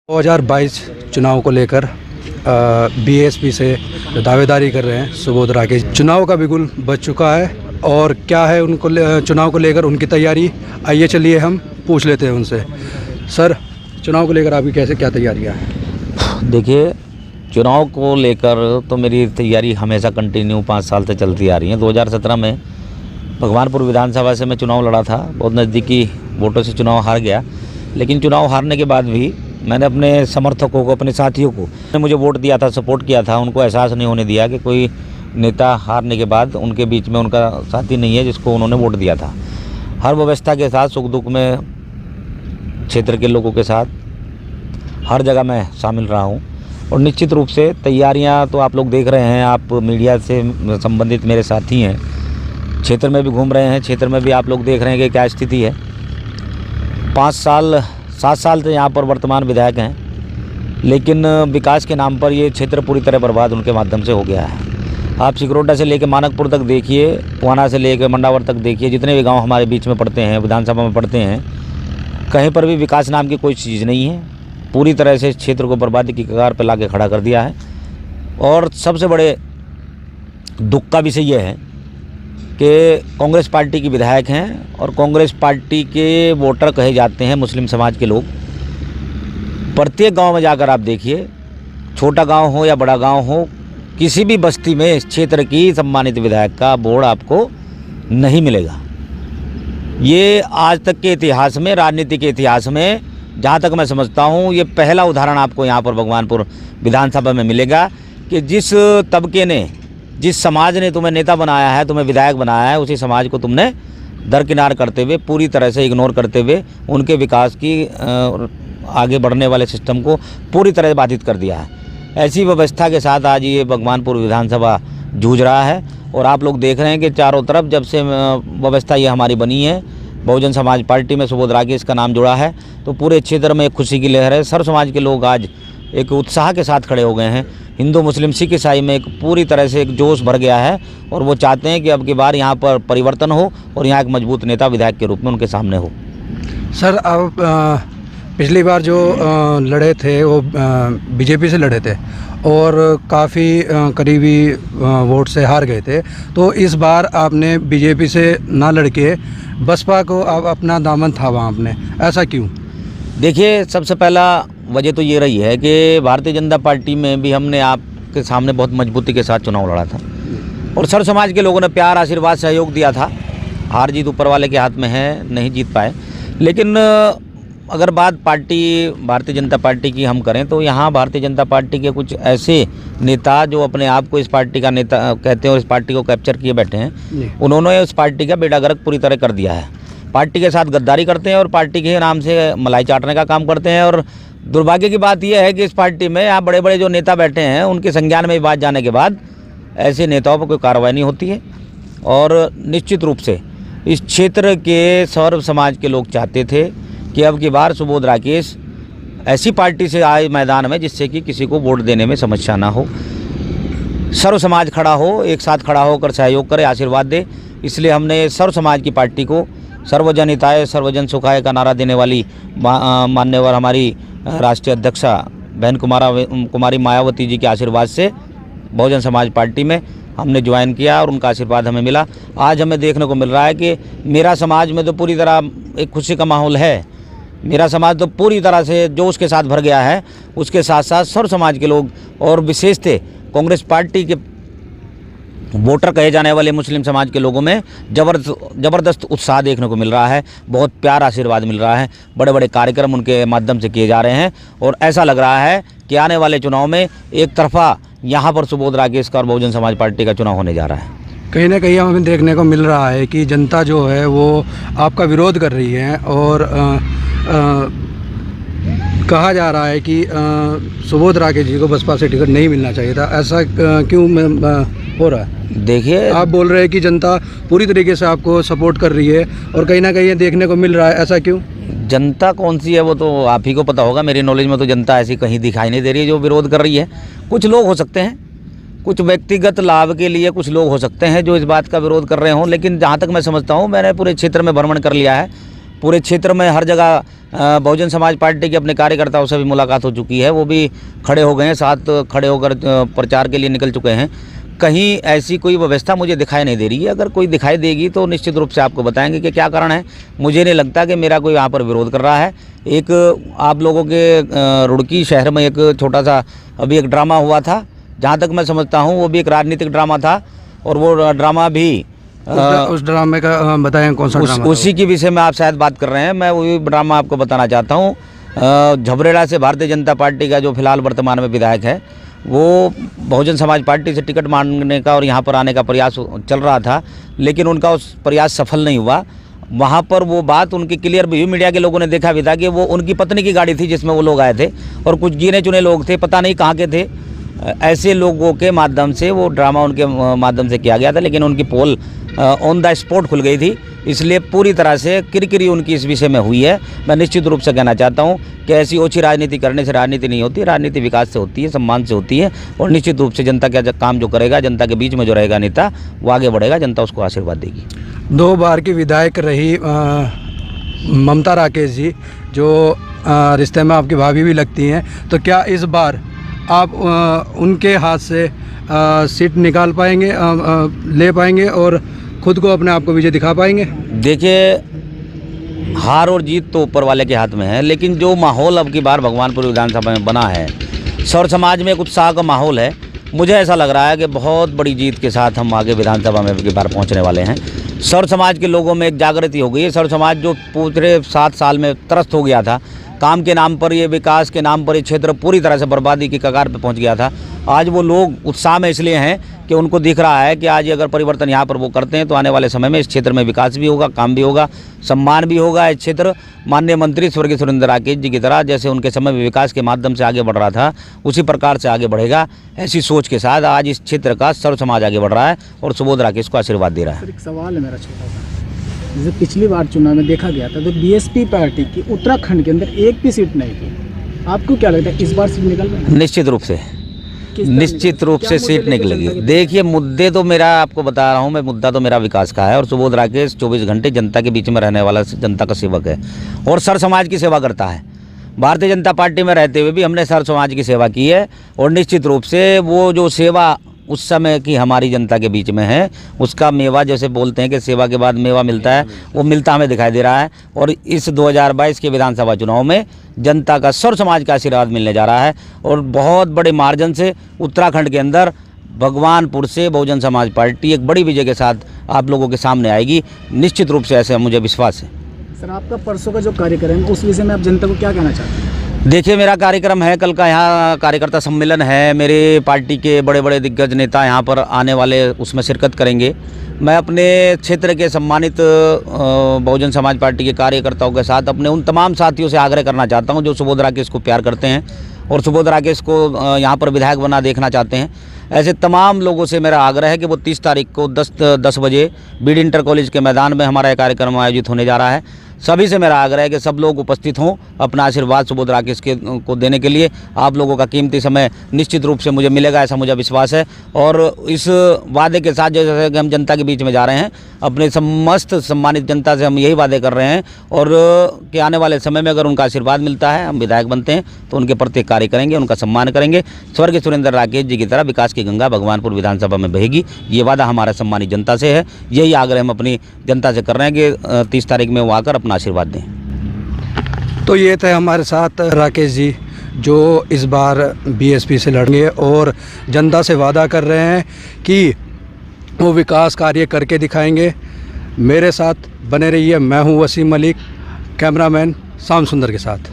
2022 चुनाव को लेकर बीएसपी से दावेदारी कर रहे हैं सुबोध राकेश। चुनाव का बिगुल बज चुका है और क्या है उनको चुनाव को लेकर उनकी तैयारी, आइए चलिए हम पूछ लेते हैं उनसे। सर, चुनाव को लेकर आपकी कैसे क्या तैयारियां हैं? देखिए, चुनाव को लेकर तो मेरी तैयारी हमेशा कंटिन्यू 5 साल से चलती आ रही है। 2017 में भगवानपुर विधानसभा से मैं चुनाव लड़ा था, बहुत नज़दीकी वोटों से चुनाव हार गया। लेकिन चुनाव हारने के बाद भी मैंने अपने समर्थकों को, अपने साथियों को मुझे वोट दिया था, सपोर्ट किया था, उनको एहसास नहीं होने दिया कि कोई नेता हारने के बाद उनके बीच में उनका साथी नहीं है जिसको उन्होंने वोट दिया था। हर व्यवस्था के साथ, सुख दुख में क्षेत्र के लोगों के साथ हर जगह मैं शामिल रहा हूँ। और निश्चित रूप से तैयारियाँ तो आप लोग देख रहे हैं, आप मीडिया से संबंधित मेरे साथी हैं, क्षेत्र में भी घूम रहे हैं, क्षेत्र में भी आप लोग देख रहे हैं कि क्या स्थिति है। 7 साल से यहाँ पर वर्तमान विधायक हैं, लेकिन विकास के नाम पर ये क्षेत्र पूरी तरह बर्बाद उनके माध्यम से हो गया है। आप सिकरोटा से लेकर मानकपुर तक देखिए, पुआना से लेकर मंडावर तक देखिए, जितने भी गांव हमारे बीच में पड़ते हैं, विधानसभा में पड़ते हैं, कहीं पर भी विकास नाम की कोई चीज़ नहीं है। पूरी तरह से इस क्षेत्र को बर्बादी की कगार पर लाके खड़ा कर दिया है। और सबसे बड़े दुख का विषय यह है कि कांग्रेस पार्टी की विधायक हैं और कांग्रेस पार्टी के वोटर कहे जाते हैं मुस्लिम समाज के लोग। प्रत्येक गांव में जाकर आप देखिए, छोटा गांव हो या बड़ा गांव हो, किसी भी बस्ती में इस क्षेत्र की सम्मानित विधायक का बोर्ड आपको नहीं मिलेगा। ये आज तक के इतिहास में, राजनीति के इतिहास में, जहाँ तक मैं समझता हूँ, ये पहला उदाहरण आपको यहाँ पर भगवानपुर विधानसभा में मिलेगा कि जिस तबके ने, जिस समाज ने तुम्हें नेता बनाया है, तुम्हें विधायक बनाया है, उसी समाज को तुमने दरकिनार करते हुए, पूरी तरह से इग्नोर करते हुए उनके विकास की आगे बढ़ने वाले सिस्टम को पूरी तरह बाधित कर दिया है। ऐसी व्यवस्था के साथ आज ये भगवानपुर विधानसभा जूझ रहा है। और आप लोग देख रहे हैं कि चारों तरफ जब से व्यवस्था ये हमारी बनी है, बहुजन समाज पार्टी में सुबोध राकेश का नाम जुड़ा है, तो पूरे क्षेत्र में एक खुशी की लहर है। सर्व समाज के लोग आज एक उत्साह के साथ खड़े हो गए हैं। हिंदू, मुस्लिम, सिख, ईसाई में एक पूरी तरह से एक जोश भर गया है और वो चाहते हैं कि अब की बार यहाँ पर परिवर्तन हो और यहाँ एक मजबूत नेता विधायक के रूप में उनके सामने हो। सर, अब पिछली बार जो लड़े थे वो बीजेपी से लड़े थे और काफ़ी करीबी वोट से हार गए थे, तो इस बार आपने बीजेपी से ना लड़के बसपा को आप अपना दामन थामा आपने, ऐसा क्यों? देखिए, सबसे पहला वजह तो ये रही है कि भारतीय जनता पार्टी में भी हमने आपके सामने बहुत मजबूती के साथ चुनाव लड़ा था और सर्व समाज के लोगों ने प्यार, आशीर्वाद, सहयोग दिया था। हार जीत ऊपर वाले के हाथ में है, नहीं जीत पाए। लेकिन अगर बात भारतीय जनता पार्टी की हम करें तो यहाँ भारतीय जनता पार्टी के कुछ ऐसे नेता जो अपने आप को इस पार्टी का नेता कहते हैं और इस पार्टी को कैप्चर किए बैठे हैं, उन्होंने उस पार्टी का बेड़ा गर्क पूरी तरह कर दिया है। पार्टी के साथ गद्दारी करते हैं और पार्टी के नाम से मलाई चाटने का काम करते हैं। और दुर्भाग्य की बात यह है कि इस पार्टी में यहाँ बड़े बड़े जो नेता बैठे हैं, उनके संज्ञान में बात जाने के बाद ऐसे नेताओं पर कोई कार्रवाई नहीं होती है। और निश्चित रूप से इस क्षेत्र के सर्व समाज के लोग चाहते थे कि अब की बार सुबोध राकेश ऐसी पार्टी से आए मैदान में जिससे कि किसी को वोट देने में समस्या ना हो, सर्व समाज खड़ा हो, एक साथ खड़ा होकर सहयोग करे, आशीर्वाद दे। इसलिए हमने सर्व समाज की पार्टी को सर्वजन हिताय सर्वजन सुखाय का नारा देने वाली मान्यवर हमारी राष्ट्रीय अध्यक्षा बहन कुमारी मायावती जी के आशीर्वाद से बहुजन समाज पार्टी में हमने ज्वाइन किया और उनका आशीर्वाद हमें मिला। आज हमें देखने को मिल रहा है कि मेरा समाज में तो पूरी तरह एक खुशी का माहौल है। मेरा समाज तो पूरी तरह से जोश के साथ भर गया है। उसके साथ साथ सर्व समाज के लोग और विशेषतः कांग्रेस पार्टी के वोटर कहे जाने वाले मुस्लिम समाज के लोगों में ज़बरदस्त उत्साह देखने को मिल रहा है। बहुत प्यार, आशीर्वाद मिल रहा है। बड़े बड़े कार्यक्रम उनके माध्यम से किए जा रहे हैं और ऐसा लग रहा है कि आने वाले चुनाव में एक तरफा यहाँ पर सुबोध राकेश का और बहुजन समाज पार्टी का चुनाव होने जा रहा है। कहीं ना कहीं हमें देखने को मिल रहा है कि जनता जो है वो आपका विरोध कर रही है और कहा जा रहा है कि सुबोध राकेश जी को बसपा से टिकट नहीं मिलना चाहिए था। ऐसा क्यों हो रहा है? देखिए, आप बोल रहे हैं कि जनता पूरी तरीके से आपको सपोर्ट कर रही है और कहीं ना कहीं ये देखने को मिल रहा है, ऐसा क्यों? जनता कौन सी है वो तो आप ही को पता होगा। मेरी नॉलेज में तो जनता ऐसी कहीं दिखाई नहीं दे रही है जो विरोध कर रही है। कुछ लोग हो सकते हैं, कुछ व्यक्तिगत लाभ के लिए कुछ लोग हो सकते हैं जो इस बात का विरोध कर रहे हों, लेकिन जहाँ तक मैं समझता हूँ, मैंने पूरे क्षेत्र में भ्रमण कर लिया है, पूरे क्षेत्र में हर जगह बहुजन समाज पार्टी के अपने कार्यकर्ताओं से भी मुलाकात हो चुकी है, वो भी खड़े हो गए हैं, साथ खड़े होकर प्रचार के लिए निकल चुके हैं। कहीं ऐसी कोई व्यवस्था मुझे दिखाई नहीं दे रही है। अगर कोई दिखाई देगी तो निश्चित रूप से आपको बताएंगे कि क्या कारण है। मुझे नहीं लगता कि मेरा कोई यहाँ पर विरोध कर रहा है। एक आप लोगों के रुड़की शहर में एक छोटा सा अभी एक ड्रामा हुआ था, जहाँ तक मैं समझता हूँ वो भी एक राजनीतिक ड्रामा था, और वो ड्रामा भी उस ड्रामे का बताएं कौन सा ड्रामा था? उसी के विषय में आप शायद बात कर रहे हैं। मैं वही ड्रामा आपको बताना चाहता हूँ। झबरेड़ा से भारतीय जनता पार्टी का जो फिलहाल वर्तमान में विधायक है, वो बहुजन समाज पार्टी से टिकट मांगने का और यहाँ पर आने का प्रयास चल रहा था, लेकिन उनका उस प्रयास सफल नहीं हुआ। वहाँ पर वो बात उनकी क्लियर भी हुई, मीडिया के लोगों ने देखा भी था कि वो उनकी पत्नी की गाड़ी थी जिसमें वो लोग आए थे, और कुछ गिने चुने लोग थे, पता नहीं कहाँ के थे। ऐसे लोगों के माध्यम से वो ड्रामा उनके माध्यम से किया गया था, लेकिन उनकी पोल ऑन द स्पॉट खुल गई थी, इसलिए पूरी तरह से किरकिरी उनकी इस विषय में हुई है। मैं निश्चित रूप से कहना चाहता हूं कि ऐसी ओछी राजनीति करने से राजनीति नहीं होती, राजनीति विकास से होती है, सम्मान से होती है, और निश्चित रूप से जनता का काम जो करेगा, जनता के बीच में जो रहेगा नेता, वो आगे बढ़ेगा, जनता उसको आशीर्वाद देगी। 2 बार की विधायक रही ममता राकेश जी, जो रिश्ते में आपकी भाभी भी लगती हैं, तो क्या इस बार आप उनके हाथ से सीट निकाल पाएंगे, ले पाएंगे और खुद को अपने आप को विजय दिखा पाएंगे? देखिए, हार और जीत तो ऊपर वाले के हाथ में है, लेकिन जो माहौल अब की बार भगवानपुर विधानसभा में बना है, सौर समाज में एक उत्साह का माहौल है। मुझे ऐसा लग रहा है कि बहुत बड़ी जीत के साथ हम आगे विधानसभा में अब की बार पहुंचने वाले हैं। सौर समाज के लोगों में एक जागृति हो गई है। सौर समाज जो पूरे 7 साल में त्रस्त हो गया था, काम के नाम पर, ये विकास के नाम पर ये क्षेत्र पूरी तरह से बर्बादी की कगार पर पहुंच गया था। आज वो लोग उत्साह में इसलिए हैं कि उनको दिख रहा है कि आज अगर परिवर्तन यहाँ पर वो करते हैं तो आने वाले समय में इस क्षेत्र में विकास भी होगा, काम भी होगा, सम्मान भी होगा। इस क्षेत्र माननीय मंत्री स्वर्गीय सुरेंद्र राकेश जी की तरह, जैसे उनके समय में विकास के माध्यम से आगे बढ़ रहा था, उसी प्रकार से आगे बढ़ेगा। ऐसी सोच के साथ आज इस क्षेत्र का सर्व समाज आगे बढ़ रहा है और सुबोध राकेश को आशीर्वाद दे रहा है। एक सवाल है मेरा छोटा सा, जैसे पिछली बार चुनाव में देखा गया था तो बीएसपी पार्टी की उत्तराखंड के अंदर एक भी सीट नहीं थी। आपको क्या लगता है इस बार सीट निकल पाएगी? निश्चित रूप से सीट निकलेगी। देखिए, मुद्दे तो मेरा आपको बता रहा हूँ मैं, मुद्दा तो मेरा विकास का है, और सुबोध राकेश 24 घंटे जनता के बीच में रहने वाला जनता का सेवक है और सर समाज की सेवा करता है। भारतीय जनता पार्टी में रहते हुए भी हमने सर समाज की सेवा की है, और निश्चित रूप से वो जो सेवा उस समय की हमारी जनता के बीच में है, उसका मेवा, जैसे बोलते हैं कि सेवा के बाद मेवा मिलता है, वो मिलता हमें दिखाई दे रहा है। और इस 2022 के विधानसभा चुनाव में जनता का सर्व समाज का आशीर्वाद मिलने जा रहा है, और बहुत बड़े मार्जिन से उत्तराखंड के अंदर भगवानपुर से बहुजन समाज पार्टी एक बड़ी विजय के साथ आप लोगों के सामने आएगी। निश्चित रूप से ऐसे मुझे विश्वास है। सर, आपका परसों का जो कार्यक्रम है उस विषय में आप जनता को क्या कहना चाहते हैं? देखिए, मेरा कार्यक्रम है, कल का यहाँ कार्यकर्ता सम्मेलन है, मेरे पार्टी के बड़े बड़े दिग्गज नेता यहाँ पर आने वाले उसमें शिरकत करेंगे। मैं अपने क्षेत्र के सम्मानित बहुजन समाज पार्टी के कार्यकर्ताओं के साथ अपने उन तमाम साथियों से आग्रह करना चाहता हूँ जो सुबोध राकेश को प्यार करते हैं और सुबोध राकेश को यहाँ पर विधायक बना देखना चाहते हैं। ऐसे तमाम लोगों से मेरा आग्रह है कि वो 30 तारीख को 10 बजे बीडी इंटर कॉलेज के मैदान में हमारा कार्यक्रम आयोजित होने जा रहा है। सभी से मेरा आग्रह है कि सब लोग उपस्थित हों, अपना आशीर्वाद सुबोध राकेश को देने के लिए। आप लोगों का कीमती समय निश्चित रूप से मुझे मिलेगा, ऐसा मुझे विश्वास है। और इस वादे के साथ जैसे कि हम जनता के बीच में जा रहे हैं, अपने समस्त सम्मानित जनता से हम यही वादे कर रहे हैं, और कि आने वाले समय में अगर उनका आशीर्वाद मिलता है, हम विधायक बनते हैं, तो उनके प्रति कार्य करेंगे, उनका सम्मान करेंगे। स्वर्गीय सुरेंद्र राकेश जी की तरह विकास की गंगा भगवानपुर विधानसभा में बहेगी, ये वादा हमारा सम्मानित जनता से है। यही आग्रह हम अपनी जनता से कर रहे हैं कि 30 तारीख में वो आकर अपना आशीर्वाद दें। तो ये थे हमारे साथ राकेश जी, जो इस बार बीएसपी से लड़ेंगे और जनता से वादा कर रहे हैं कि वो विकास कार्य करके दिखाएंगे। मेरे साथ बने रहिए। मैं हूँ वसीम मलिक, कैमरामैन शाम सुंदर के साथ।